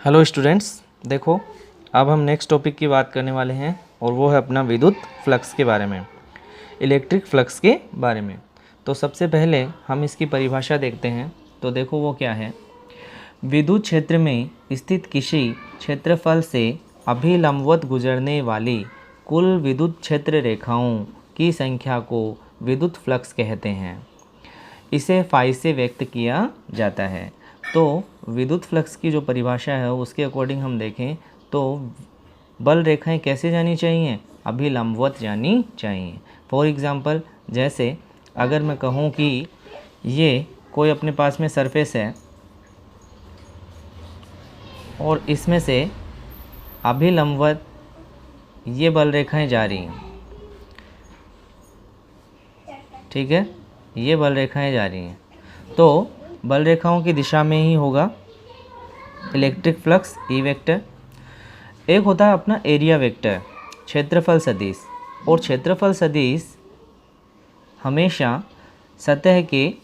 Hello students, देखो अब हम नेक्स्ट टॉपिक की बात करने वाले हैं और वो है अपना विद्युत फ्लक्स के बारे में, इलेक्ट्रिक फ्लक्स के बारे में। तो सबसे पहले हम इसकी परिभाषा देखते हैं। तो देखो वो क्या है। विद्युत क्षेत्र में स्थित किसी क्षेत्रफल से अभिलंबवत गुजरने वाली कुल विद्युत क्षेत्र रेखाओं की संख्या को विद्युत फ्लक्स कहते हैं। इसे फाई से व्यक्त किया जाता है। तो विद्युत फ्लक्स की जो परिभाषा है उसके अकॉर्डिंग हम देखें तो बल रेखाएं कैसे जानी चाहिए, अभिलंबवत जानी चाहिए। फॉर एग्ज़ाम्पल, जैसे अगर मैं कहूँ कि ये कोई अपने पास में सरफेस है और इसमें से अभिलंबवत ये बल रेखाएं जा रही हैं, ठीक है, ये बल रेखाएं जा रही हैं, तो बल रेखाओं की दिशा में ही होगा इलेक्ट्रिक फ्लक्स ई वेक्टर। एक होता है अपना एरिया वेक्टर, क्षेत्रफल सदिश, और क्षेत्रफल सदिश हमेशा सतह के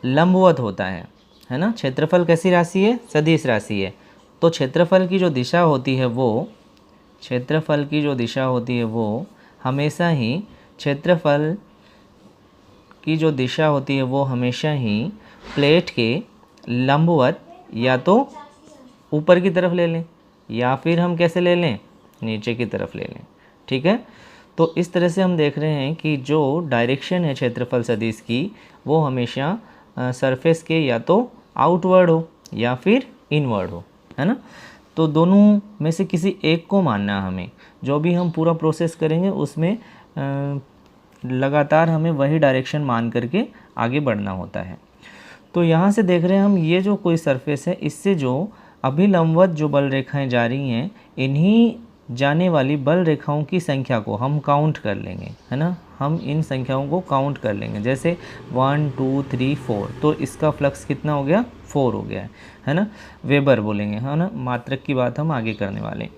लंबवत होता है ना। क्षेत्रफल कैसी राशि है, सदिश राशि है। तो क्षेत्रफल की जो दिशा होती है वो हमेशा ही प्लेट के लंबवत या तो ऊपर की तरफ ले लें या फिर हम कैसे ले लें, नीचे की तरफ ले लें, ठीक है। तो इस तरह से हम देख रहे हैं कि जो डायरेक्शन है क्षेत्रफल सदिश की वो हमेशा सरफेस के या तो आउटवर्ड हो या फिर इनवर्ड हो, है ना। तो दोनों में से किसी एक को मानना है हमें। जो भी हम पूरा प्रोसेस करेंगे उसमें लगातार हमें वही डायरेक्शन मान करके आगे बढ़ना होता है। तो यहाँ से देख रहे हैं हम, ये जो कोई सरफेस है इससे जो अभिलंबवत जो बल रेखाएं जा रही हैं, इन्हीं जाने वाली बल रेखाओं की संख्या को हम काउंट कर लेंगे, है ना। हम इन संख्याओं को काउंट कर लेंगे, जैसे 1 2 3 4, तो इसका फ्लक्स कितना हो गया, 4 हो गया है ना। वेबर बोलेंगे, है ना, मात्रक की बात हम आगे करने वाले।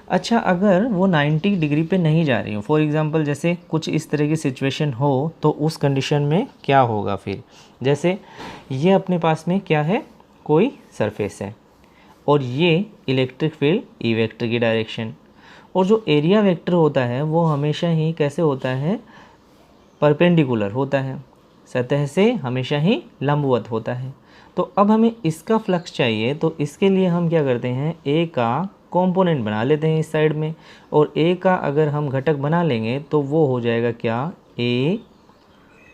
अच्छा, अगर वो 90 डिग्री पे नहीं जा रही हो, फॉर एग्ज़ाम्पल जैसे कुछ इस तरह की सिचुएशन हो, तो उस कंडीशन में क्या होगा फिर। जैसे ये अपने पास में क्या है, कोई सरफेस है और ये इलेक्ट्रिक फील्ड ई वेक्टर की डायरेक्शन, और जो एरिया वेक्टर होता है वो हमेशा ही कैसे होता है, परपेंडिकुलर होता है, सतह से हमेशा ही लंबवत होता है। तो अब हमें इसका फ्लक्स चाहिए, तो इसके लिए हम क्या करते हैं, ए का कंपोनेंट बना लेते हैं इस साइड में, और ए का अगर हम घटक बना लेंगे तो वो हो जाएगा क्या, ए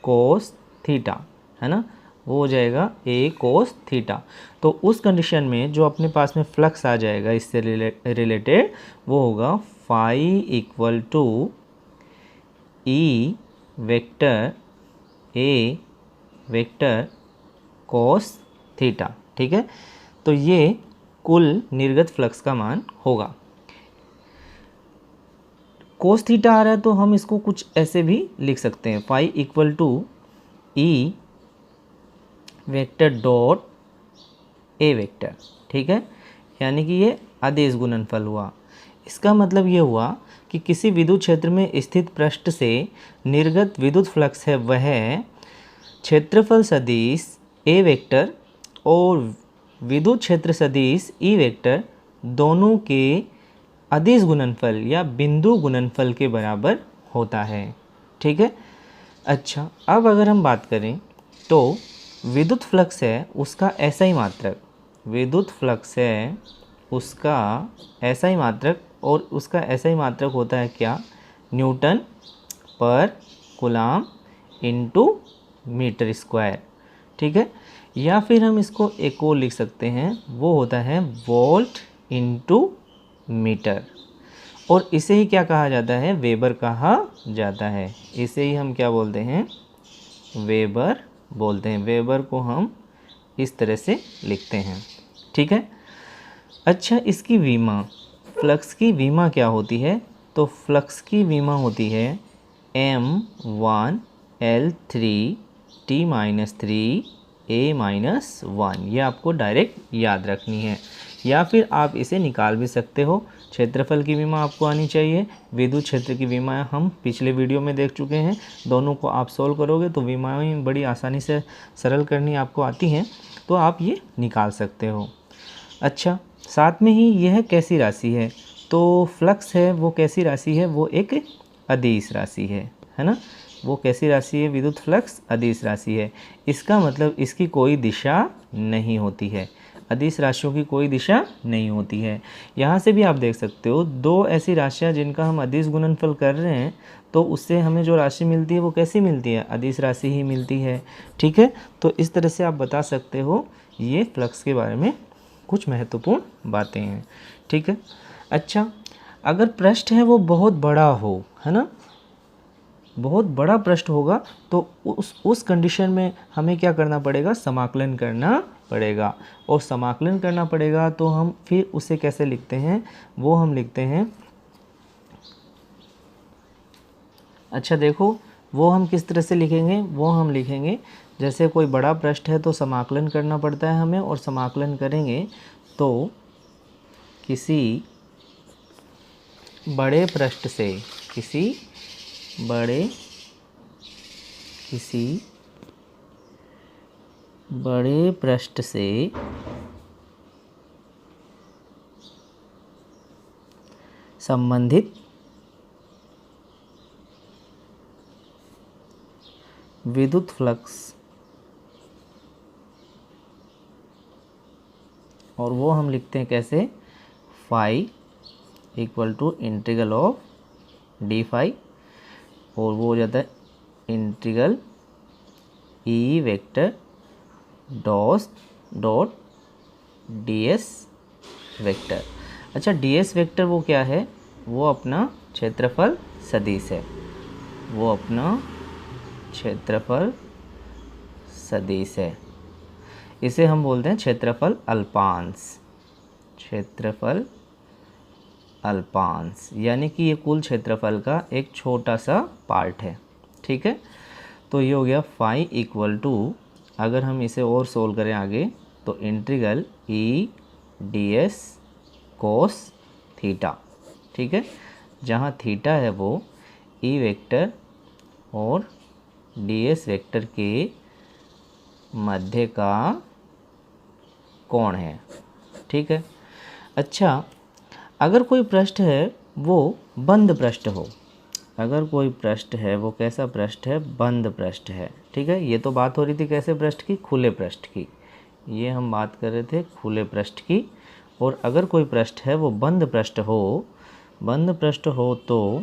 कोस थीटा, है ना, वो हो जाएगा ए कोस थीटा। तो उस कंडीशन में जो अपने पास में फ्लक्स आ जाएगा इससे रिलेटेड वो होगा phi equal to E vector A vector cos theta, ठीक है। तो ये कुल निर्गत फ्लक्स का मान होगा। कोस थीटा आ रहा है तो हम इसको कुछ ऐसे भी लिख सकते हैं, phi equal to E vector dot A vector, ठीक है। यानी कि ये आदेश गुणनफल हुआ। इसका मतलब ये हुआ कि किसी विद्युत क्षेत्र में स्थित पृष्ठ से निर्गत विद्युत फ्लक्स है वह क्षेत्रफल सदिश ए वेक्टर और विद्युत क्षेत्र सदिश ई वेक्टर दोनों के अदिश गुणनफल या बिंदु गुणनफल के बराबर होता है, ठीक है। अच्छा, अब अगर हम बात करें तो विद्युत फ्लक्स है उसका SI मात्रक, विद्युत फ्लक्स है उसका SI मात्रक, और उसका SI मात्रक होता है क्या, न्यूटन पर कूलाम इनटू मीटर स्क्वायर, ठीक है। या फिर हम इसको एक और लिख सकते हैं, वो होता है वोल्ट इनटू मीटर, और इसे ही क्या कहा जाता है, वेबर कहा जाता है। इसे ही हम क्या बोलते हैं, वेबर बोलते हैं। वेबर को हम इस तरह से लिखते हैं, ठीक है। अच्छा, इसकी विमा, फ्लक्स की विमा क्या होती है, तो फ्लक्स की विमा होती है M1L3T-3 A-1, ये आपको डायरेक्ट याद रखनी है, या फिर आप इसे निकाल भी सकते हो। क्षेत्रफल की विमा आपको आनी चाहिए, विद्युत क्षेत्र की विमा हम पिछले वीडियो में देख चुके हैं। दोनों को आप सोल्व करोगे तो विमाएं बड़ी आसानी से सरल करनी आपको आती हैं, तो आप ये निकाल सकते हो। अच्छा, साथ में ही यह कैसी राशि है, तो फ्लक्स है वो कैसी राशि है, वो एक अदिश राशि है ना। वो कैसी राशि है, विद्युत फ्लक्स अदिश राशि है। इसका मतलब इसकी कोई दिशा नहीं होती है, अदिश राशियों की कोई दिशा नहीं होती है। यहाँ से भी आप देख सकते हो दो ऐसी राशियाँ जिनका हम अदिश गुणनफल कर रहे हैं, तो उससे हमें जो राशि मिलती है वो कैसी मिलती है, अदिश राशि ही मिलती है। ठीक है, तो इस तरह से आप बता सकते हो, ये फ्लक्स के बारे में कुछ महत्वपूर्ण बातें हैं। ठीक है, अच्छा अगर पृष्ठ है वो बहुत बड़ा हो, है ना, बहुत बड़ा पृष्ठ होगा, तो उस कंडीशन में हमें क्या करना पड़ेगा, समाकलन करना पड़ेगा। और समाकलन करना पड़ेगा तो हम फिर उसे कैसे लिखते हैं, वो हम लिखते हैं, अच्छा देखो वो हम किस तरह से लिखेंगे, वो हम लिखेंगे जैसे कोई बड़ा पृष्ठ है तो समाकलन करना पड़ता है हमें, और समाकलन करेंगे तो किसी बड़े पृष्ठ से, किसी बड़े पृष्ठ से संबंधित विद्युत फ्लक्स, और वो हम लिखते हैं कैसे, phi equal to integral of D phi, और वो हो जाता है integral E vector dot D S vector. अच्छा डी एस वेक्टर वो क्या है, वो अपना क्षेत्रफल सदिश है, वो अपना क्षेत्रफल सदिश है। इसे हम बोलते हैं क्षेत्रफल अल्पांश, क्षेत्रफल अल्पांश, यानी कि ये कुल क्षेत्रफल का एक छोटा सा पार्ट है। ठीक है, तो ये हो गया फाई इक्वल टू, अगर हम इसे और सोल्व करें आगे तो इंटीग्रल ई डी एस कोस थीटा। ठीक है, जहाँ थीटा है वो ई वेक्टर और डी एस वेक्टर के मध्य का कोण है। ठीक है, अच्छा अगर कोई पृष्ठ है वो बंद पृष्ठ हो, अगर कोई पृष्ठ है वो कैसा पृष्ठ है, बंद पृष्ठ है। ठीक है, ये तो बात हो रही थी कैसे पृष्ठ की, खुले पृष्ठ की, ये हम बात कर रहे थे खुले पृष्ठ की। और अगर कोई पृष्ठ है वो बंद पृष्ठ हो, बंद पृष्ठ हो तो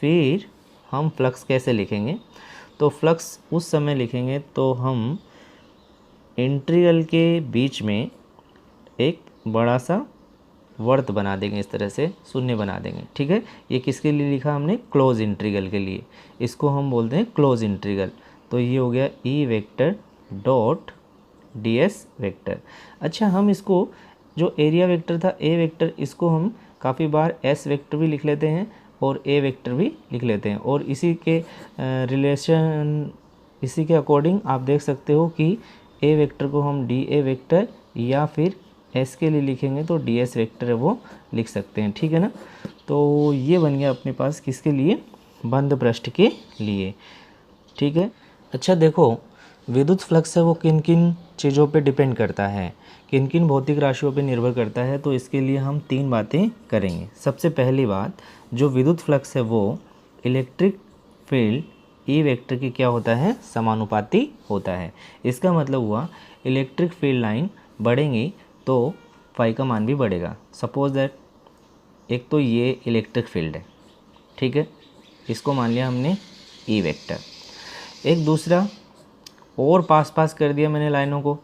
फिर हम फ्लक्स कैसे लिखेंगे, तो फ्लक्स उस समय लिखेंगे तो हम इंटीग्रल के बीच में एक बड़ा सा वर्त बना देंगे, इस तरह से शून्य बना देंगे। ठीक है, ये किसके लिए लिखा हमने, क्लोज इंटीग्रल के लिए, इसको हम बोलते हैं क्लोज इंटीग्रल। तो ये हो गया ई vector dot D S vector. अच्छा हम इसको जो एरिया वेक्टर था ए वेक्टर, इसको हम काफ़ी बार एस वेक्टर भी लिख लेते हैं और ए वेक्टर भी लिख लेते हैं, और इसी के रिलेशन, इसी के अकॉर्डिंग आप देख सकते हो कि ए वेक्टर को हम डी ए वेक्टर या फिर एस के लिए लिखेंगे तो डी एस वेक्टर है वो लिख सकते हैं। ठीक है ना, तो ये बन गया अपने पास किसके लिए, बंद पृष्ठ के लिए। ठीक है, अच्छा देखो विद्युत फ्लक्स है वो किन किन चीज़ों पे डिपेंड करता है, किन किन भौतिक राशियों पे निर्भर करता है, तो इसके लिए हम 3 बातें करेंगे। सबसे पहली बात, जो विद्युत फ्लक्स है वो इलेक्ट्रिक फील्ड ई वेक्टर की क्या होता है, समानुपाती होता है। इसका मतलब हुआ इलेक्ट्रिक फील्ड लाइन बढ़ेंगी तो फाई का मान भी बढ़ेगा। सपोज दैट एक तो ये इलेक्ट्रिक फील्ड है, ठीक है, इसको मान लिया हमने ई वेक्टर। एक दूसरा और पास कर दिया मैंने लाइनों को,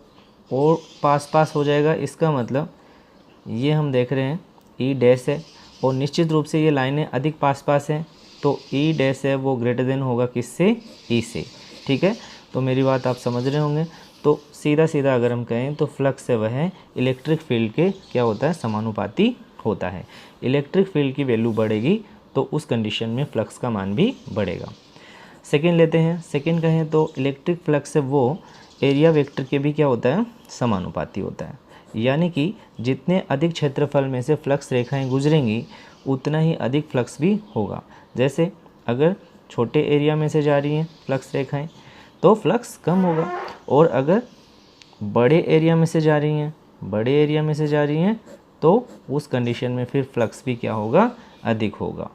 और पास हो जाएगा, इसका मतलब ये हम देख रहे हैं ई डैश है, और निश्चित रूप से ये लाइनें अधिक पास हैं, तो ई डैश है वो ग्रेटर देन होगा किससे, ई से। ठीक है, तो मेरी बात आप समझ रहे होंगे। तो सीधा अगर हम कहें तो फ्लक्स है वह इलेक्ट्रिक फील्ड के क्या होता है, समानुपाती होता है। इलेक्ट्रिक फील्ड की वैल्यू बढ़ेगी तो उस कंडीशन में फ्लक्स का मान भी बढ़ेगा। सेकेंड लेते हैं, सेकेंड कहें तो इलेक्ट्रिक फ्लक्स है वो एरिया वेक्टर के भी क्या होता है, समानुपाती होता है। यानी कि जितने अधिक क्षेत्रफल में से फ्लक्स रेखाएं गुजरेंगी उतना ही अधिक फ्लक्स भी होगा। जैसे अगर छोटे एरिया में से जा रही हैं फ्लक्स रेखाएं तो फ्लक्स कम होगा, और अगर बड़े एरिया में से जा रही हैं, तो उस कंडीशन में फिर फ्लक्स भी क्या होगा, अधिक होगा।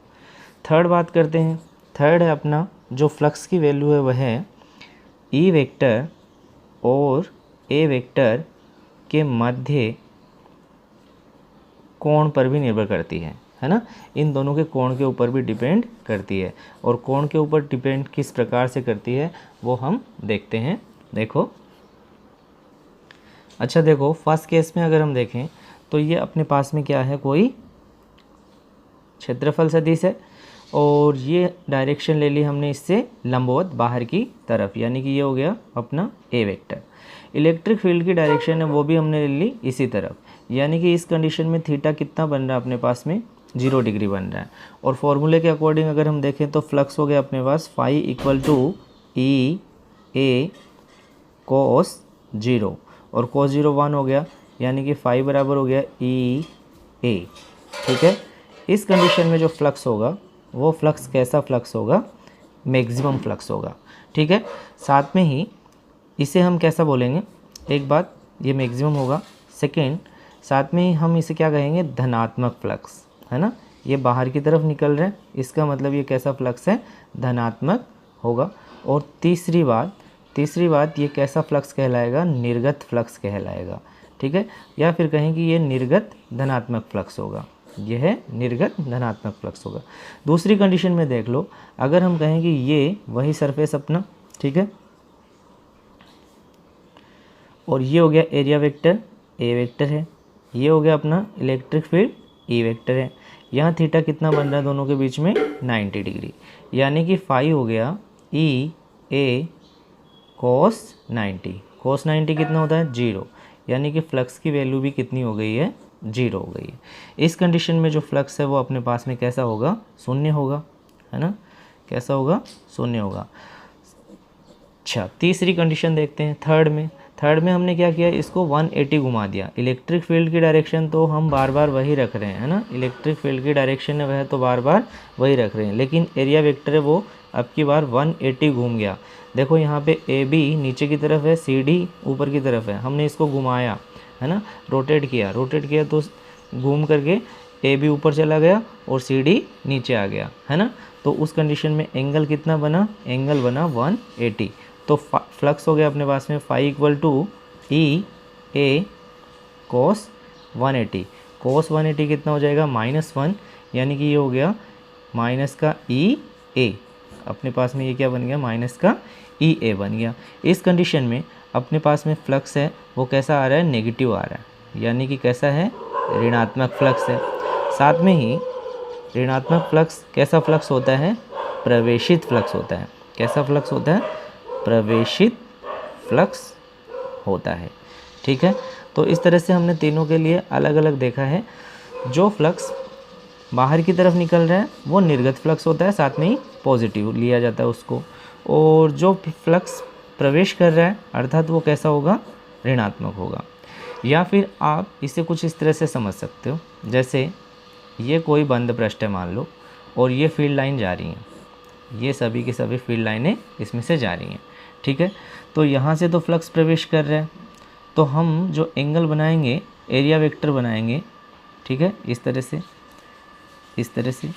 थर्ड बात करते हैं। थर्ड है अपना जो फ्लक्स की वैल्यू है वह है ई वेक्टर और ए वेक्टर के मध्य कोण पर भी निर्भर करती है ना। इन दोनों के कोण के ऊपर भी डिपेंड करती है, और कोण के ऊपर डिपेंड किस प्रकार से करती है वो हम देखते हैं। देखो, अच्छा देखो, फर्स्ट केस में अगर हम देखें तो ये अपने पास में क्या है, कोई क्षेत्रफल सदिश है, और ये डायरेक्शन ले ली हमने इससे लंबवत बाहर की तरफ, यानी कि ये हो गया अपना ए वेक्टर। इलेक्ट्रिक फील्ड की डायरेक्शन है वो भी हमने ले ली इसी तरफ, यानी कि इस कंडीशन में थीटा कितना बन रहा है अपने पास में, 0 डिग्री बन रहा है। और फॉर्मूले के अकॉर्डिंग अगर हम देखें तो फ्लक्स हो गया अपने पास फाई इक्वल टू ई ए कोस 0, और कोस 0 1 हो गया, यानी कि फाई बराबर हो गया ई ए। ठीक है, इस कंडीशन में जो फ्लक्स होगा वो फ्लक्स कैसा फ्लक्स होगा, मैक्सिमम फ्लक्स होगा। ठीक है, साथ में ही इसे हम कैसा बोलेंगे, एक बात ये मैक्सिमम होगा, सेकेंड साथ में ही हम इसे क्या कहेंगे, धनात्मक फ्लक्स, है ना। ये बाहर की तरफ निकल रहा है, इसका मतलब ये कैसा फ्लक्स है, धनात्मक होगा। और तीसरी बात ये कैसा फ्लक्स कहलाएगा, निर्गत फ्लक्स कहलाएगा। ठीक है, या फिर कहें कि ये निर्गत धनात्मक फ्लक्स होगा, यह है निर्गत धनात्मक फ्लक्स होगा। दूसरी कंडीशन में देख लो, अगर हम कहें कि ये वही सरफेस अपना, ठीक है, और ये हो गया एरिया वेक्टर ए वेक्टर है, ये हो गया अपना इलेक्ट्रिक फील्ड ई वेक्टर है। यहाँ थीटा कितना बन रहा है दोनों के बीच में, 90 डिग्री, यानी कि फाई हो गया ई ए कोस 90। कोस 90 कितना होता है, 0, यानी कि फ्लक्स की वैल्यू भी कितनी हो गई है, 0 हो गई है। इस कंडीशन में जो फ्लक्स है वो अपने पास में कैसा होगा, शून्य होगा, है ना, कैसा होगा, शून्य होगा। अच्छा, तीसरी कंडीशन देखते हैं थर्ड में हमने क्या किया, इसको 180 घुमा दिया। इलेक्ट्रिक फील्ड की डायरेक्शन तो हम बार बार वही रख रहे हैं, है ना, इलेक्ट्रिक फील्ड की डायरेक्शन है वह तो बार बार वही रख रहे हैं, लेकिन एरिया वेक्टर है वो अब की बार 180 घूम गया। देखो यहाँ पे ए बी नीचे की तरफ है, सी डी ऊपर की तरफ है, हमने इसको घुमाया, है ना, रोटेट किया तो घूम करके ए बी ऊपर चला गया और सी डी नीचे आ गया, है ना। तो उस कंडीशन में एंगल कितना बना, एंगल बना 180। तो फ्लक्स हो गया अपने पास में फाई इक्वल टू ई ए कोस 180। कोस 180 कितना हो जाएगा, -1, यानी कि ये हो गया माइनस का ई ए, अपने पास में ये क्या बन गया, माइनस का ई ए बन गया। इस कंडीशन में अपने पास में फ्लक्स है वो कैसा आ रहा है, नेगेटिव आ रहा है, यानी कि कैसा है, ऋणात्मक फ्लक्स है। साथ में ही ऋणात्मक फ्लक्स कैसा फ्लक्स होता है, प्रवेशित फ्लक्स होता है। कैसा फ्लक्स होता है, प्रवेशित फ्लक्स होता है। ठीक है, तो इस तरह से हमने तीनों के लिए अलग अलग देखा है। जो फ्लक्स बाहर की तरफ निकल रहा है वो निर्गत फ्लक्स होता है, साथ में ही पॉजिटिव लिया जाता है उसको, और जो फ्लक्स प्रवेश कर रहा है अर्थात वो कैसा होगा, ऋणात्मक होगा। या फिर आप इसे कुछ इस तरह से समझ सकते हो, जैसे ये कोई बंद पृष्ठ है मान लो, और ये फील्ड लाइन जा रही हैं, ये सभी की सभी फील्ड लाइनें इसमें से जा रही हैं। ठीक है, तो यहाँ से तो फ्लक्स प्रवेश कर रहा है, तो हम जो एंगल बनाएंगे एरिया वेक्टर बनाएंगे, ठीक है, इस तरह से,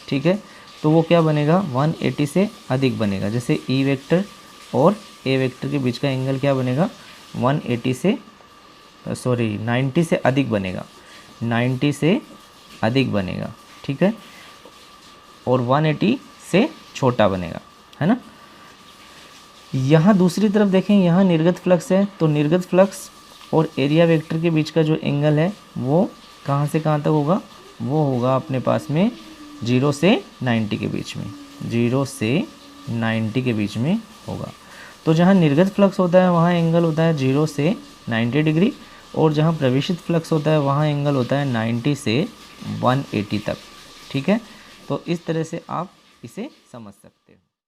ठीक है, तो वो क्या बनेगा, 180 से अधिक बनेगा। जैसे ई वेक्टर और ए वेक्टर के बीच का एंगल क्या बनेगा, 90 से अधिक बनेगा, 90 से अधिक बनेगा। ठीक है, और 180 से छोटा बनेगा, है ना। यहाँ दूसरी तरफ देखें, यहाँ निर्गत फ्लक्स है, तो निर्गत फ्लक्स और एरिया वेक्टर के बीच का जो एंगल है वो कहाँ से कहाँ तक होगा, वो होगा अपने पास में 0 से 90 के बीच में, 0 से 90 के बीच में होगा। तो जहाँ निर्गत फ्लक्स होता है वहाँ एंगल होता है 0 से 90 डिग्री, और जहाँ प्रवेशित फ्लक्स होता है वहाँ एंगल होता है 90 से 180 तक। ठीक है, तो इस तरह से आप इसे समझ सकते हैं।